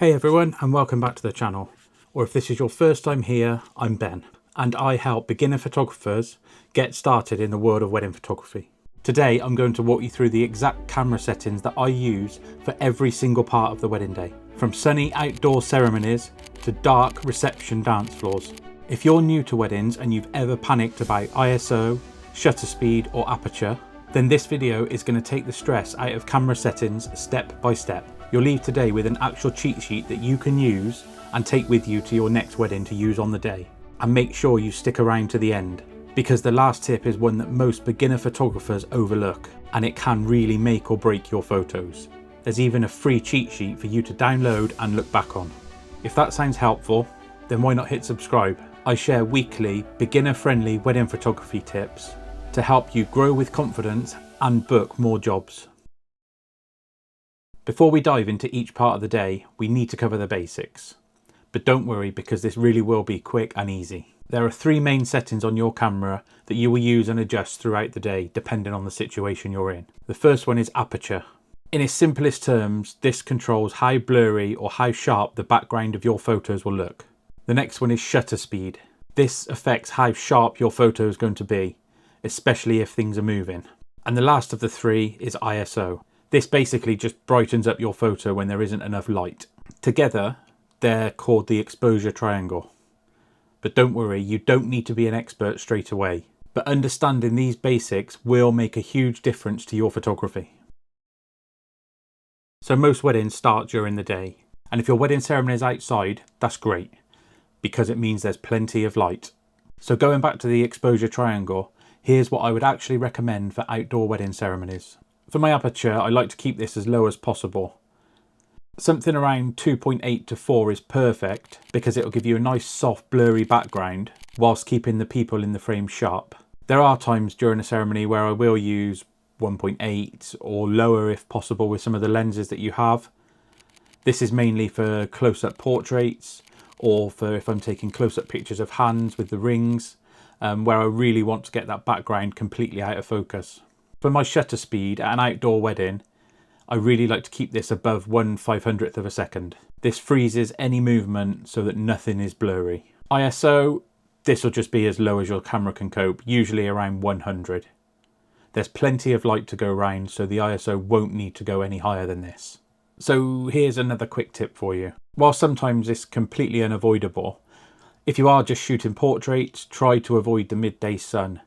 Hey everyone, and welcome back to the channel. Or if this is your first time here, I'm Ben, and I help beginner photographers get started in the world of wedding photography. Today I'm going to walk you through the exact camera settings that I use for every single part of the wedding day, from sunny outdoor ceremonies to dark reception dance floors. If you're new to weddings and you've ever panicked about ISO, shutter speed or aperture, then this video is going to take the stress out of camera settings step by step. You'll leave today with an actual cheat sheet that you can use and take with you to your next wedding to use on the day. And make sure you stick around to the end, because the last tip is one that most beginner photographers overlook, and it can really make or break your photos. There's even a free cheat sheet for you to download and look back on. If that sounds helpful, then why not hit subscribe? I share weekly beginner-friendly wedding photography tips to help you grow with confidence and book more jobs. Before we dive into each part of the day, we need to cover the basics. But don't worry, because this really will be quick and easy. There are three main settings on your camera that you will use and adjust throughout the day, depending on the situation you're in. The first one is aperture. In its simplest terms, this controls how blurry or how sharp the background of your photos will look. The next one is shutter speed. This affects how sharp your photo is going to be, especially if things are moving. And the last of the three is ISO. This basically just brightens up your photo when there isn't enough light. Together, they're called the exposure triangle. But don't worry, you don't need to be an expert straight away. But understanding these basics will make a huge difference to your photography. So most weddings start during the day. And if your wedding ceremony is outside, that's great, because it means there's plenty of light. So going back to the exposure triangle, here's what I would actually recommend for outdoor wedding ceremonies. For my aperture, I like to keep this as low as possible. Something around 2.8 to 4 is perfect, because it'll give you a nice soft blurry background whilst keeping the people in the frame sharp. There are times during a ceremony where I will use 1.8 or lower if possible with some of the lenses that you have. This is mainly for close-up portraits, or for if I'm taking close-up pictures of hands with the rings, where I really want to get that background completely out of focus. For my shutter speed at an outdoor wedding, I really like to keep this above 1/500th of a second. This freezes any movement so that nothing is blurry. ISO, this will just be as low as your camera can cope, usually around 100. There's plenty of light to go around, so the ISO won't need to go any higher than this. So here's another quick tip for you. While sometimes it's completely unavoidable, if you are just shooting portraits, try to avoid the midday sun.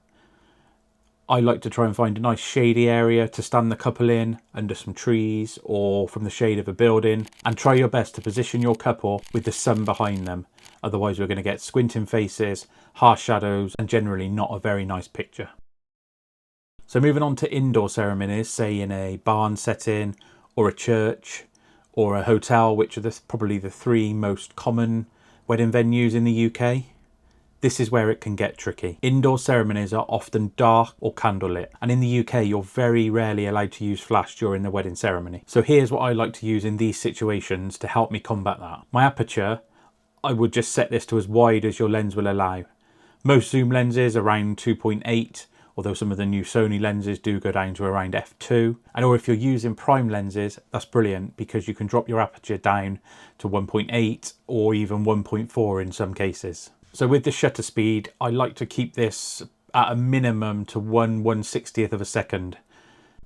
I like to try and find a nice shady area to stand the couple in, under some trees or from the shade of a building, and try your best to position your couple with the sun behind them. Otherwise we're going to get squinting faces, harsh shadows, and generally not a very nice picture. So moving on to indoor ceremonies, say in a barn setting or a church or a hotel, which are probably the three most common wedding venues in the UK. This is where it can get tricky. Indoor ceremonies are often dark or candlelit, and in the UK you're very rarely allowed to use flash during the wedding ceremony. So here's what I like to use in these situations to help me combat that. My aperture, I would just set this to as wide as your lens will allow. Most zoom lenses around 2.8, although some of the new Sony lenses do go down to around f2. And or if you're using prime lenses, that's brilliant, because you can drop your aperture down to 1.8 or even 1.4 in some cases. So with the shutter speed, I like to keep this at a minimum to 1/160th of a second.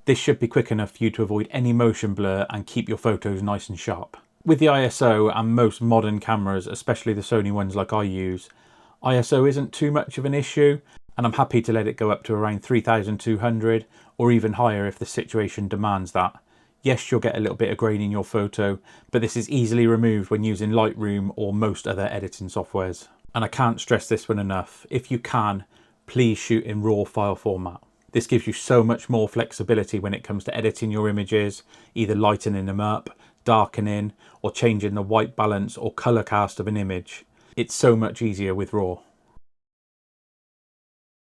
This should be quick enough for you to avoid any motion blur and keep your photos nice and sharp. With the ISO and most modern cameras, especially the Sony ones like I use, ISO isn't too much of an issue, and I'm happy to let it go up to around 3200 or even higher if the situation demands that. Yes, you'll get a little bit of grain in your photo, but this is easily removed when using Lightroom or most other editing softwares. And I can't stress this one enough. If you can, please shoot in RAW file format. This gives you so much more flexibility when it comes to editing your images, either lightening them up, darkening, or changing the white balance or color cast of an image. It's so much easier with RAW.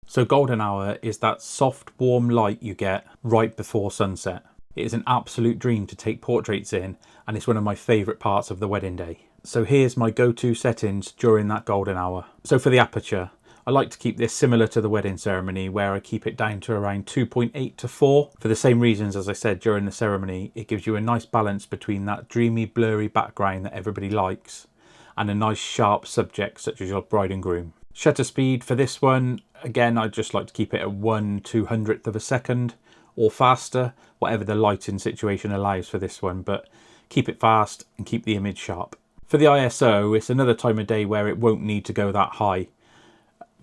So golden hour is that soft, warm light you get right before sunset. It is an absolute dream to take portraits in, and it's one of my favourite parts of the wedding day. So here's my go-to settings during that golden hour. So for the aperture, I like to keep this similar to the wedding ceremony, where I keep it down to around 2.8 to 4. For the same reasons as I said during the ceremony, it gives you a nice balance between that dreamy, blurry background that everybody likes and a nice sharp subject such as your bride and groom. Shutter speed for this one, again, I just like to keep it at 1/200th of a second or faster, whatever the lighting situation allows for this one, but keep it fast and keep the image sharp. For the ISO, it's another time of day where it won't need to go that high.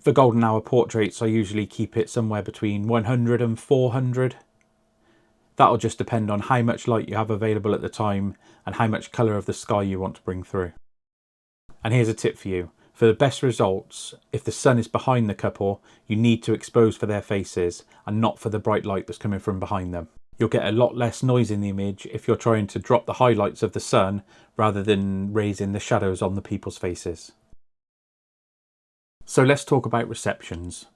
For golden hour portraits, I usually keep it somewhere between 100 and 400. That'll just depend on how much light you have available at the time and how much colour of the sky you want to bring through. And here's a tip for you. For the best results, if the sun is behind the couple, you need to expose for their faces and not for the bright light that's coming from behind them. You'll get a lot less noise in the image if you're trying to drop the highlights of the sun rather than raising the shadows on the people's faces. So let's talk about receptions.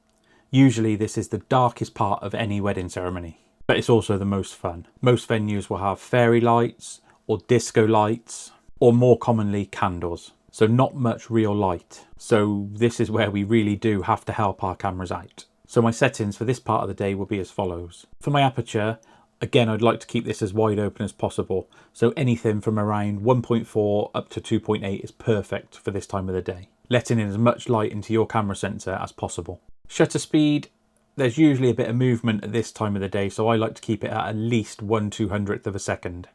Usually this is the darkest part of any wedding ceremony, but it's also the most fun. Most venues will have fairy lights or disco lights, or more commonly candles. So not much real light. So this is where we really do have to help our cameras out. So my settings for this part of the day will be as follows. For my aperture, again, I'd like to keep this as wide open as possible. So anything from around 1.4 up to 2.8 is perfect for this time of the day, letting in as much light into your camera sensor as possible. Shutter speed, there's usually a bit of movement at this time of the day, so I like to keep it at least 1/200th of a second.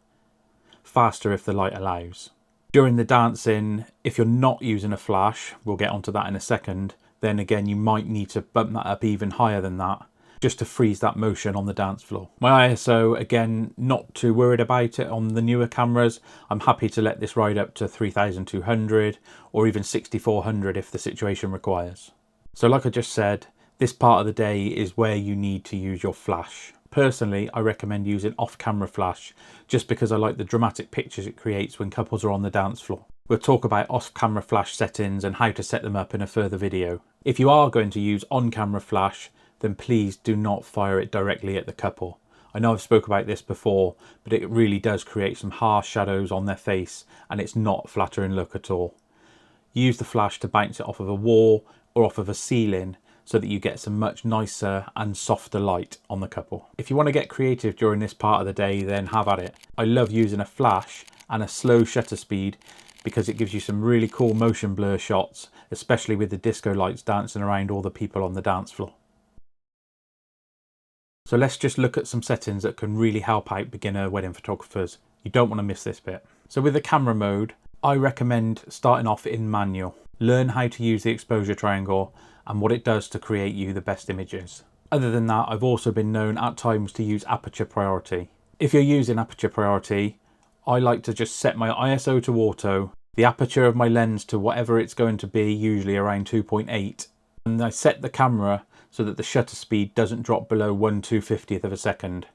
Faster if the light allows. During the dancing, if you're not using a flash, we'll get onto that in a second, then again you might need to bump that up even higher than that, just to freeze that motion on the dance floor. My ISO, again, not too worried about it on the newer cameras. I'm happy to let this ride up to 3200 or even 6400 if the situation requires. So like I just said, this part of the day is where you need to use your flash. Personally, I recommend using off-camera flash just because I like the dramatic pictures it creates when couples are on the dance floor. We'll talk about off-camera flash settings and how to set them up in a further video. If you are going to use on-camera flash, then please do not fire it directly at the couple. I know I've spoke about this before, but it really does create some harsh shadows on their face and it's not a flattering look at all. Use the flash to bounce it off of a wall or off of a ceiling so that you get some much nicer and softer light on the couple. If you want to get creative during this part of the day, then have at it. I love using a flash and a slow shutter speed because it gives you some really cool motion blur shots, especially with the disco lights dancing around all the people on the dance floor. So let's just look at some settings that can really help out beginner wedding photographers. You don't want to miss this bit. So with the camera mode, I recommend starting off in manual. Learn how to use the exposure triangle and what it does to create you the best images. Other than that, I've also been known at times to use aperture priority. If you're using aperture priority, I like to just set my ISO to auto, the aperture of my lens to whatever it's going to be, usually around 2.8, and I set the camera so that the shutter speed doesn't drop below 1/250th of a second.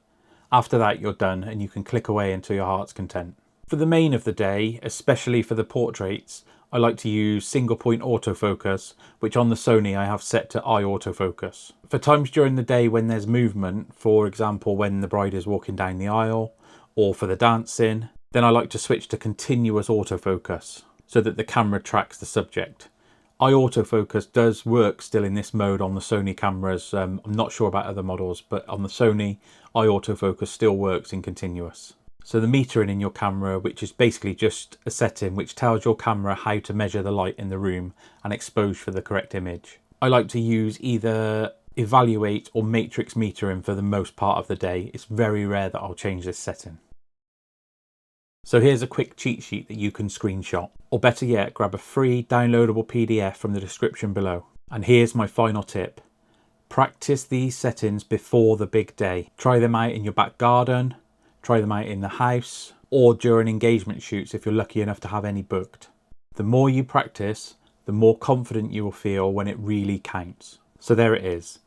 After that, you're done and you can click away until your heart's content. For the main of the day, especially for the portraits, I like to use single point autofocus, which on the Sony I have set to eye autofocus. For times during the day when there's movement, for example when the bride is walking down the aisle, or for the dancing, then I like to switch to continuous autofocus so that the camera tracks the subject. Eye autofocus does work still in this mode on the Sony cameras. I'm not sure about other models, but on the Sony, eye autofocus still works in continuous. So the metering in your camera, which is basically just a setting which tells your camera how to measure the light in the room and expose for the correct image. I like to use either evaluate or matrix metering for the most part of the day. It's very rare that I'll change this setting. So here's a quick cheat sheet that you can screenshot, or better yet, grab a free downloadable PDF from the description below. And here's my final tip. Practice these settings before the big day. Try them out in your back garden, try them out in the house, or during engagement shoots if you're lucky enough to have any booked. The more you practice, the more confident you will feel when it really counts. So there it is.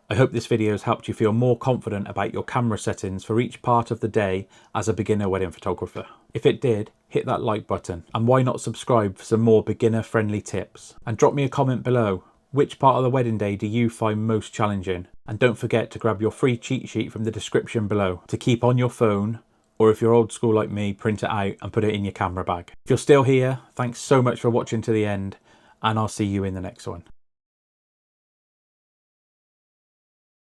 I hope this video has helped you feel more confident about your camera settings for each part of the day as a beginner wedding photographer. If it did, hit that like button, and why not subscribe for some more beginner friendly tips? And drop me a comment below. Which part of the wedding day do you find most challenging? And don't forget to grab your free cheat sheet from the description below to keep on your phone, or if you're old school like me, print it out and put it in your camera bag. If you're still here, thanks so much for watching to the end, and I'll see you in the next one.